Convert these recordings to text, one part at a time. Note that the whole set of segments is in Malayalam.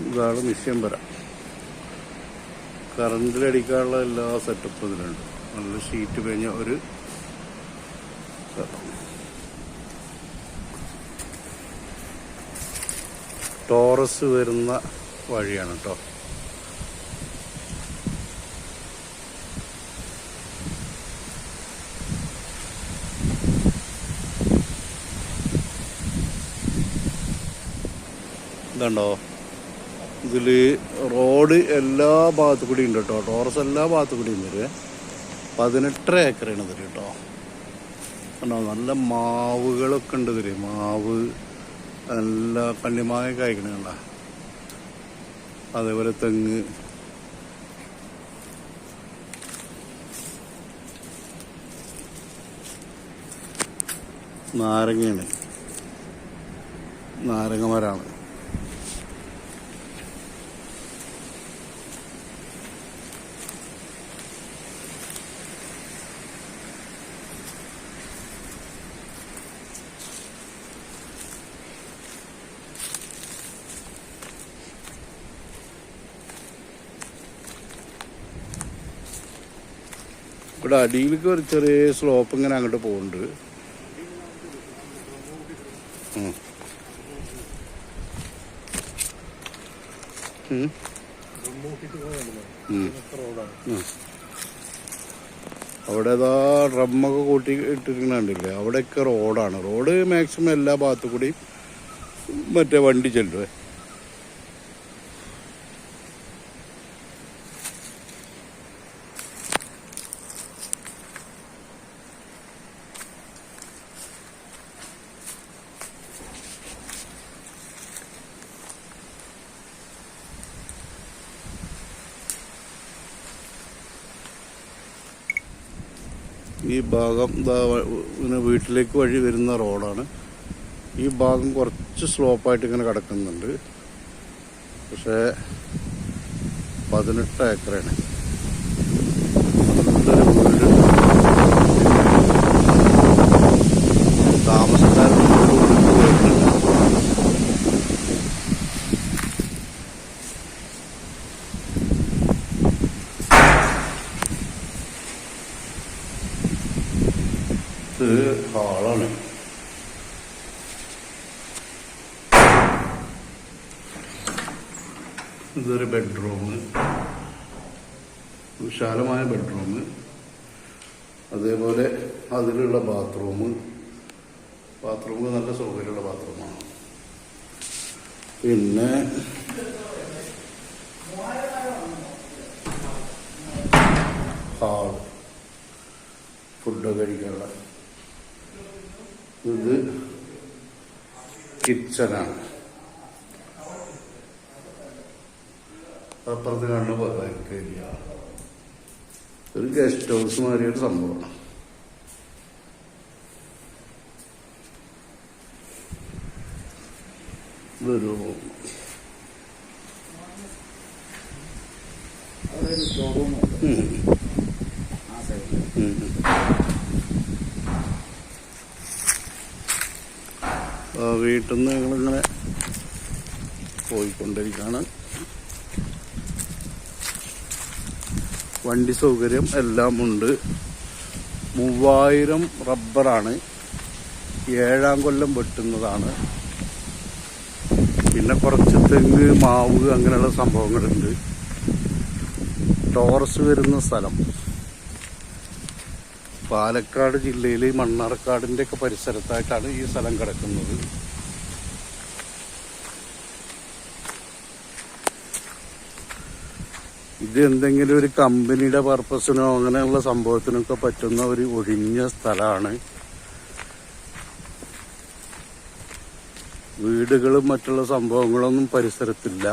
ഇതാണ് മിഷ്യൻ വര. കറണ്ടിലടിക്കാനുള്ള എല്ലാ സെറ്റപ്പും ഇതിലുണ്ട്. നല്ല ഷീറ്റ് കഴിഞ്ഞ ഒരു ടോറസ് വരുന്ന വഴിയാണ് കേട്ടോ. ഇതുണ്ടോ, ഇതിൽ റോഡ് എല്ലാ ഭാഗത്തു കൂടിയും ഉണ്ട് കേട്ടോ. ടോറസ് എല്ലാ ഭാഗത്തു കൂടിയും വരും. 18 ഏക്കറാണ് ഇതിൽ കേട്ടോ. കണ്ടോ, നല്ല മാവുകളൊക്കെ ഉണ്ട് ഇതിൽ. മാവ് നല്ല കണ്ണിമാങ്ങ കായ്ക്കണ. അതേപോലെ തെങ്ങ്, നാരങ്ങയാണ്, നാരങ്ങ മരമാണ്. ഇവിടെ അടിയിലേക്ക് ഒരു ചെറിയ സ്ലോപ്പ് ഇങ്ങനെ അങ്ങോട്ട് പോകുന്നുണ്ട്. അവിടെ ഏതാ ഡ്രമ്മൊക്കെ കൂട്ടി ഇട്ടിരിക്കണ്ടില്ലേ, അവിടെയൊക്കെ റോഡാണ്. റോഡ് മാക്സിമം എല്ലാ ഭാഗത്തു കൂടിയും മറ്റേ വണ്ടി ചെല്ലുവേ. ഈ ഭാഗം വീട്ടിലേക്ക് വഴി വരുന്ന റോഡാണ്. ഈ ഭാഗം കുറച്ച് സ്ലോപ്പായിട്ട് ഇങ്ങനെ കിടക്കുന്നുണ്ട്. പക്ഷേ 18 ഏക്കറാണ്. നല്ലൊരു വീട്, താമസക്കാരൻ ഹാളാണ്. ഇതൊരു ബെഡ്റൂം, വിശാലമായ ബെഡ്റൂം. അതേപോലെ അതിലുള്ള ബാത്റൂം നല്ല സൗകര്യമുള്ള ബാത്റൂമാണ്. പിന്നെ ഹാൾ, ഫുഡ് കഴിക്കാനുള്ള. ഇത് കിച്ചനാണ്. അപ്പുറത്ത് കാണുന്ന ഏരിയ ഒരു ഗസ്റ്റ് ഹൗസ് മാതിരിയൊരു സംഭവമാണ്. ഇതൊരു വീട്ടിൽ നിന്ന് ഞങ്ങളിങ്ങനെ പോയിക്കൊണ്ടിരിക്കുകയാണ്. വണ്ടി സൗകര്യം എല്ലാം ഉണ്ട്. 3000 റബ്ബറാണ്. 7ാം കൊല്ലം വെട്ടുന്നതാണ്. പിന്നെ കുറച്ച് തെങ്ങ്, മാവ് അങ്ങനെയുള്ള സംഭവങ്ങളുണ്ട്. ടോറസ് വരുന്ന സ്ഥലം പാലക്കാട് ജില്ലയിൽ മണ്ണാർക്കാടിൻ്റെ ഒക്കെ പരിസരത്തായിട്ടാണ് ഈ സ്ഥലം കിടക്കുന്നത്. ഇത് എന്തെങ്കിലും ഒരു കമ്പനിയുടെ പർപ്പസിനോ അങ്ങനെയുള്ള സംഭവത്തിനൊക്കെ പറ്റുന്ന ഒരു ഒഴിഞ്ഞ സ്ഥലമാണ്. വീടുകളും മറ്റുള്ള സംഭവങ്ങളൊന്നും പരിസരത്തില്ല.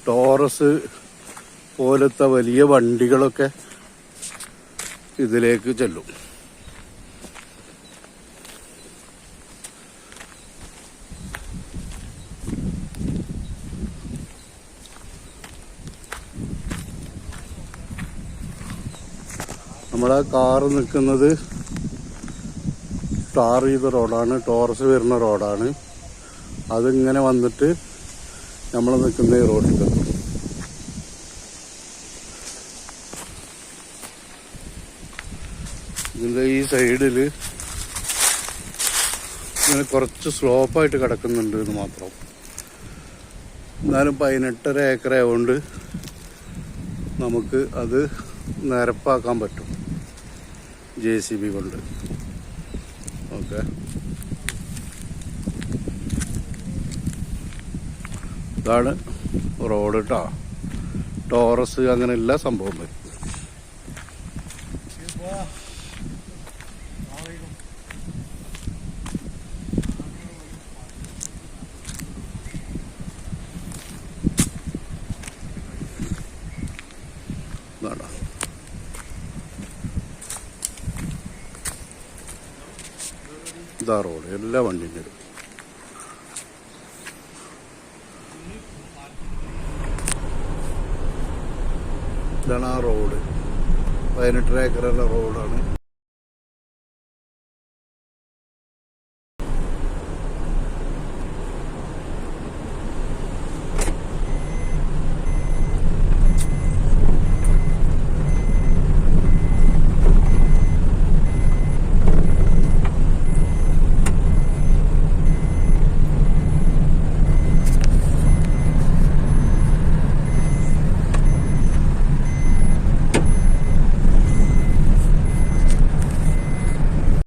ടോറസ് പോലത്തെ വലിയ വണ്ടികളൊക്കെ ഇതിലേക്ക് ചെല്ലും. നമ്മളെ കാറ് നിൽക്കുന്നത് ടാർ ചെയ്ത റോഡാണ്, ടോറസ് വരുന്ന റോഡാണ്. അതിങ്ങനെ വന്നിട്ട് നമ്മൾ നിൽക്കുന്ന ഈ റോഡിലെത്തും. ഇതിൻ്റെ ഈ സൈഡിൽ ഇങ്ങനെ കുറച്ച് സ്ലോപ്പായിട്ട് കിടക്കുന്നുണ്ട് എന്ന് മാത്രം. എന്നാലും 18.5 ഏക്കർ ആയതുകൊണ്ട് നമുക്ക് അത് നിരപ്പാക്കാൻ പറ്റും JCB കൊണ്ട്. ഓക്കെ, ഇതാണ് റോഡ് കേട്ടോ. ടോറസ് അങ്ങനെ എല്ലാ സംഭവം വരും. ഇതാ റോഡ്, എല്ലാ വണ്ടിയും വരും. ഇതാണ് ആ റോഡ്, 18 ഏക്കറുള്ള റോഡാണ്.